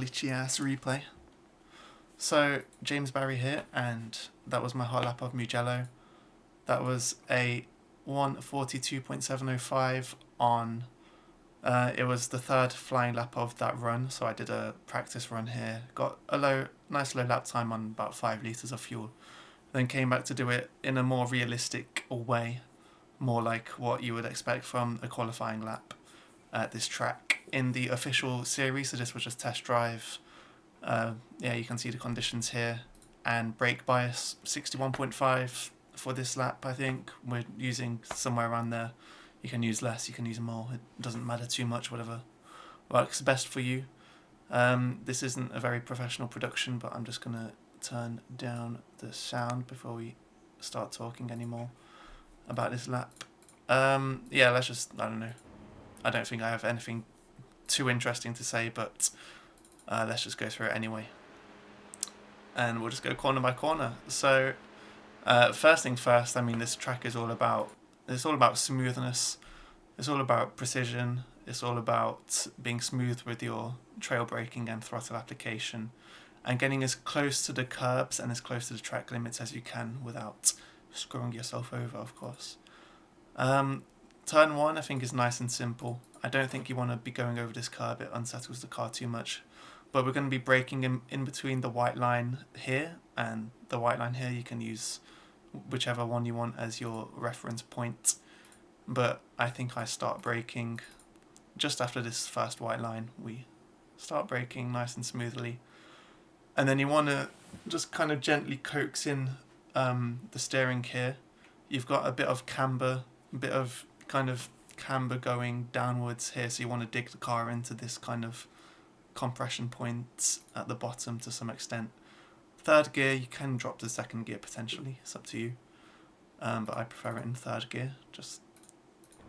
glitchy ass replay. So, James Barry here, and that was my hot lap of Mugello. That was a 1:42.705 on. It was the third flying lap of that run, so I did a practice run here. Got a nice low lap time on about 5 litres of fuel. Then came back to do it in a more realistic way, more like what you would expect from a qualifying lap at this track. In the official series, so this was just test drive. Yeah, you can see the conditions here, and brake bias 61.5 for this lap. I think we're using somewhere around there. You can use less, you can use more, it doesn't matter too much, whatever works best for you. This isn't a very professional production, but I'm just gonna turn down the sound before we start talking anymore about this lap. Yeah, let's just, I don't know, I don't think I have anything too interesting to say, but let's just go through it anyway, and we'll just go corner by corner. So first things first, I mean, this track is all about smoothness, it's all about precision, it's all about being smooth with your trail braking and throttle application, and getting as close to the curbs and as close to the track limits as you can without screwing yourself over, of course. Turn 1 I think is nice and simple. I don't think you want to be going over this curb, it unsettles the car too much. But we're going to be braking in between the white line here and the white line here. You can use whichever one you want as your reference point. But I think I start braking just after this first white line. We start braking nice and smoothly. And then you want to just kind of gently coax in the steering here. You've got a bit of camber, going downwards here, so you want to dig the car into this kind of compression point at the bottom to some extent. Third gear, you can drop to second gear potentially, it's up to you. But I prefer it in third gear, just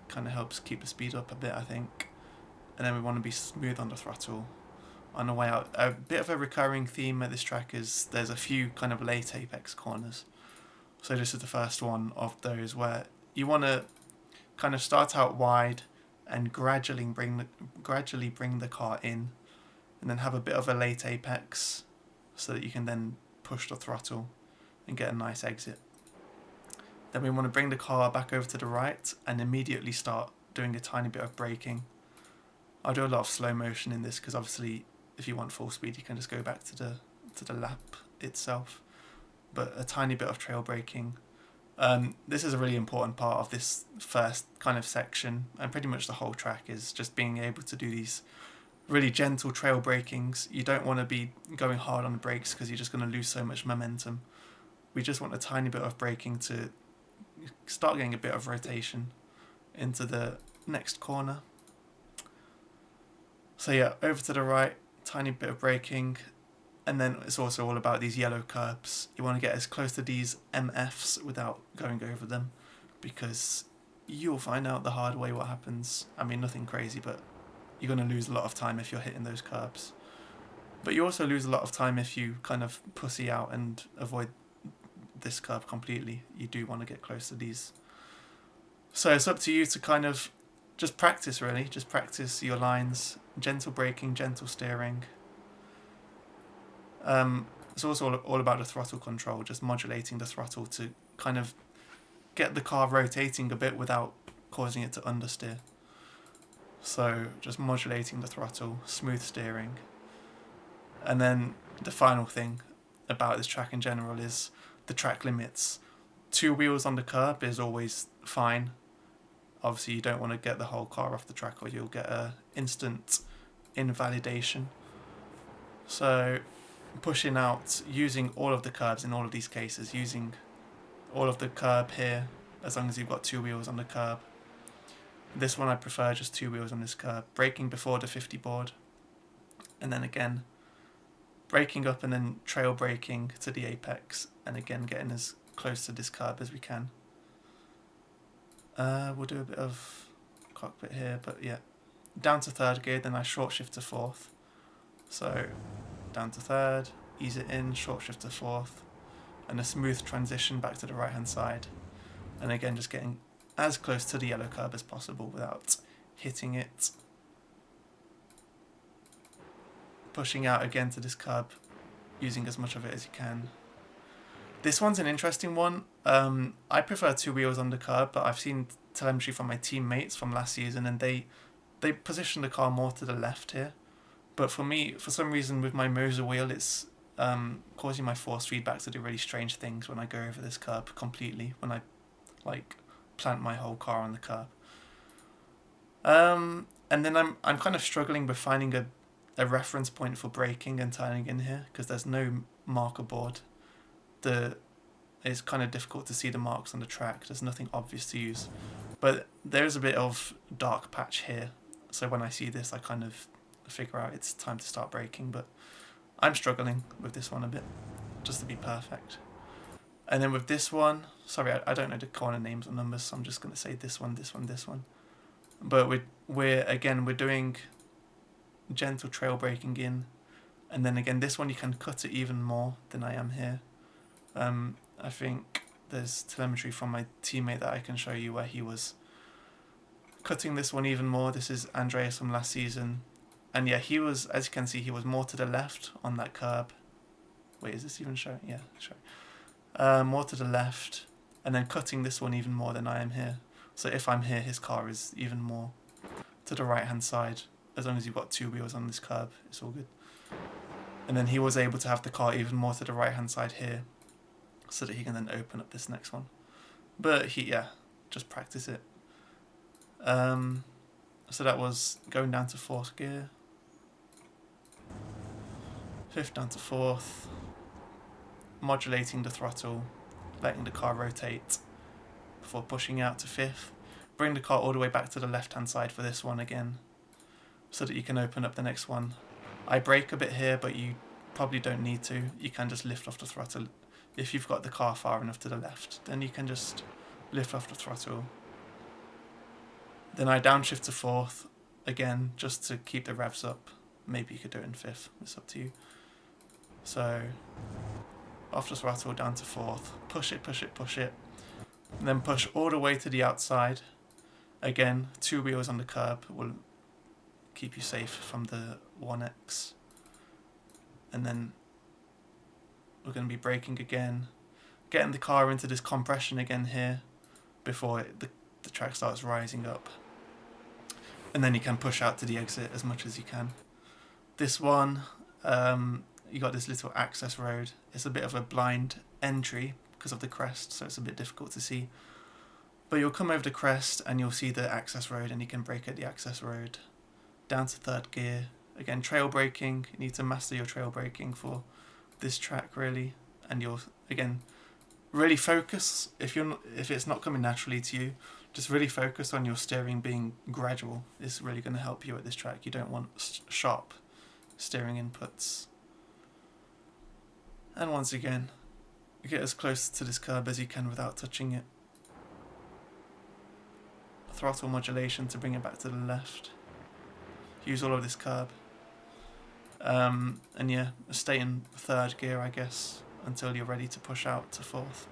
kind of helps keep the speed up a bit, I think. And then we want to be smooth on the throttle on the way out. A bit of a recurring theme at this track is there's a few kind of late apex corners. So this is the first one of those where you want to kind of start out wide and gradually bring the car in, and then have a bit of a late apex so that you can then push the throttle and get a nice exit. Then we want to bring the car back over to the right and immediately start doing a tiny bit of braking. I'll do a lot of slow motion in this because obviously if you want full speed you can just go back to the lap itself, but a tiny bit of trail braking. This is a really important part of this first kind of section, and pretty much the whole track is just being able to do these really gentle trail brakings. You don't want to be going hard on the brakes because you're just going to lose so much momentum. We just want a tiny bit of braking to start getting a bit of rotation into the next corner. So yeah, over to the right, tiny bit of braking, and then it's also all about these yellow curbs. You want to get as close to these MFs without going over them, because you'll find out the hard way what happens. I mean, nothing crazy, but you're going to lose a lot of time if you're hitting those curbs. But you also lose a lot of time if you kind of pussy out and avoid this curb completely. You do want to get close to these. So it's up to you to kind of just practice, really. Just practice your lines, gentle braking, gentle steering. It's also all about the throttle control, just modulating the throttle to kind of get the car rotating a bit without causing it to understeer. So just modulating the throttle, smooth steering. And then the final thing about this track in general is the track limits. 2 wheels on the curb is always fine. Obviously you don't want to get the whole car off the track or you'll get a instant invalidation. So pushing out, using all of the curbs in all of these cases, using all of the curb here as long as you've got 2 wheels on the curb. This one I prefer just 2 wheels on this curb. Braking before the 50 board, and then again braking up and then trail braking to the apex, and again getting as close to this curb as we can. We'll do a bit of cockpit here, but yeah, down to third gear, then I short shift to fourth. So down to third, ease it in, short shift to fourth, and a smooth transition back to the right hand side, and again just getting as close to the yellow curb as possible without hitting it. pushing out again to this curb, using as much of it as you can. This one's an interesting one. I prefer two wheels on the curb, but I've seen telemetry from my teammates from last season, and they position the car more to the left here. But for me, for some reason, with my Moser wheel, it's causing my force feedback to do really strange things when I go over this curb completely, when I like plant my whole car on the curb. And then I'm kind of struggling with finding a reference point for braking and turning in here, because there's no marker board. It's kind of difficult to see the marks on the track. There's nothing obvious to use. But there's a bit of dark patch here. So when I see this, I kind of figure out it's time to start braking. But I'm struggling with this one a bit, just to be perfect. And then with this one, sorry, I don't know the corner names or numbers, so I'm just going to say this one, this one, this one. But we're doing gentle trail braking in. And then again, this one you can cut it even more than I am here. I think there's telemetry from my teammate that I can show you where he was cutting this one even more. This is Andreas from last season. And yeah, he was, as you can see, he was more to the left on that curb. Wait, is this even showing? Yeah, showing. More to the left, and then cutting this one even more than I am here. So if I'm here, his car is even more to the right-hand side. As long as you've got two wheels on this curb, it's all good. And then he was able to have the car even more to the right-hand side here, so that he can then open up this next one. But just practice it. So that was going down to fourth gear, fifth down to fourth, modulating the throttle, letting the car rotate before pushing out to fifth. Bring the car all the way back to the left-hand side for this one again, so that you can open up the next one. I brake a bit here, but you probably don't need to. You can just lift off the throttle. If you've got the car far enough to the left, then you can just lift off the throttle. Then I downshift to fourth, again, just to keep the revs up. Maybe you could do it in fifth, it's up to you. So, off the throttle, down to fourth, push it, push it, push it. And then push all the way to the outside. Again, two wheels on the curb will keep you safe from the 1X. And then we're going to be braking again, getting the car into this compression again here before the track starts rising up. And then you can push out to the exit as much as you can. This one, you got this little access road. It's a bit of a blind entry because of the crest, so it's a bit difficult to see. But you'll come over the crest and you'll see the access road, and you can brake at the access road. Down to third gear. Again, trail braking. You need to master your trail braking for this track, really. And you'll, again, really focus. If it's not coming naturally to you, just really focus on your steering being gradual. It's really going to help you at this track. You don't want sharp steering inputs. And once again, get as close to this curb as you can without touching it. Throttle modulation to bring it back to the left. Use all of this curb. And yeah, stay in third gear, I guess, until you're ready to push out to fourth.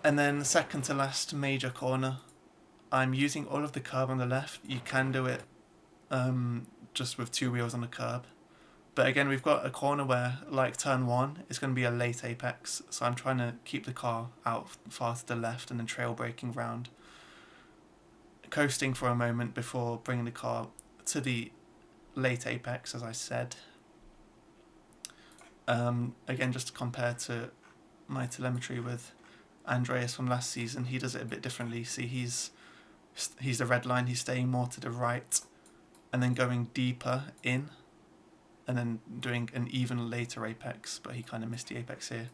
And then second to last major corner, I'm using all of the curb on the left. You can do it just with two wheels on the curb. But again, we've got a corner where, like turn one, it's going to be a late apex. So I'm trying to keep the car out far to the left and then trail braking round. Coasting for a moment before bringing the car to the late apex, as I said. Again, just to compare to my telemetry with Andreas from last season, he does it a bit differently. See, he's the red line, he's staying more to the right and then going deeper in and then doing an even later apex, but he kind of missed the apex here.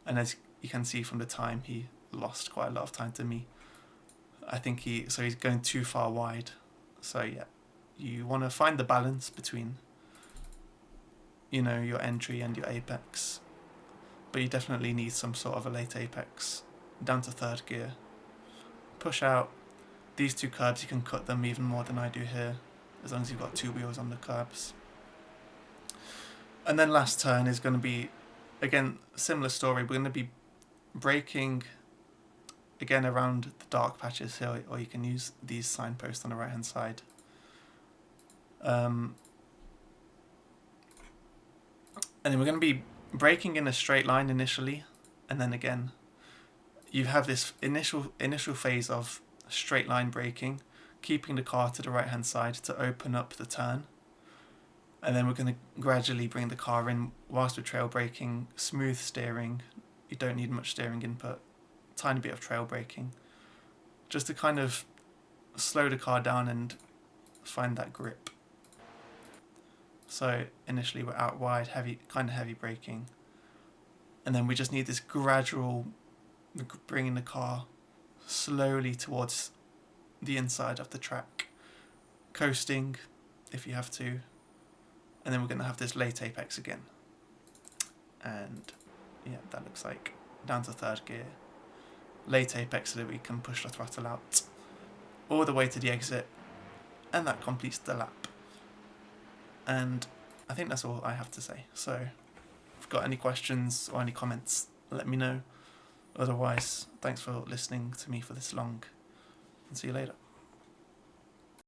And as you can see from the time, he lost quite a lot of time to me. I think he's going too far wide. So yeah, you want to find the balance between, your entry and your apex. But you definitely need some sort of a late apex. Down to third gear. Push out. These two curbs, you can cut them even more than I do here, as long as you've got two wheels on the curbs. And then last turn is going to be, again, similar story. We're going to be braking again around the dark patches here, or you can use these signposts on the right hand side. And then we're going to be braking in a straight line initially, and then again you have this initial phase of straight line braking, keeping the car to the right hand side to open up the turn. And then we're going to gradually bring the car in whilst we're trail braking, smooth steering. You don't need much steering input, tiny bit of trail braking, just to kind of slow the car down and find that grip. So initially we're out wide, kind of heavy braking, and then we just need this gradual bringing the car slowly towards the inside of the track, coasting if you have to, and then we're going to have this late apex again. And yeah, that looks like down to third gear, late apex so that we can push the throttle out all the way to the exit, and that completes the lap. And I think that's all I have to say. So if you've got any questions or any comments, let me know. Otherwise, thanks for listening to me for this long, and see you later.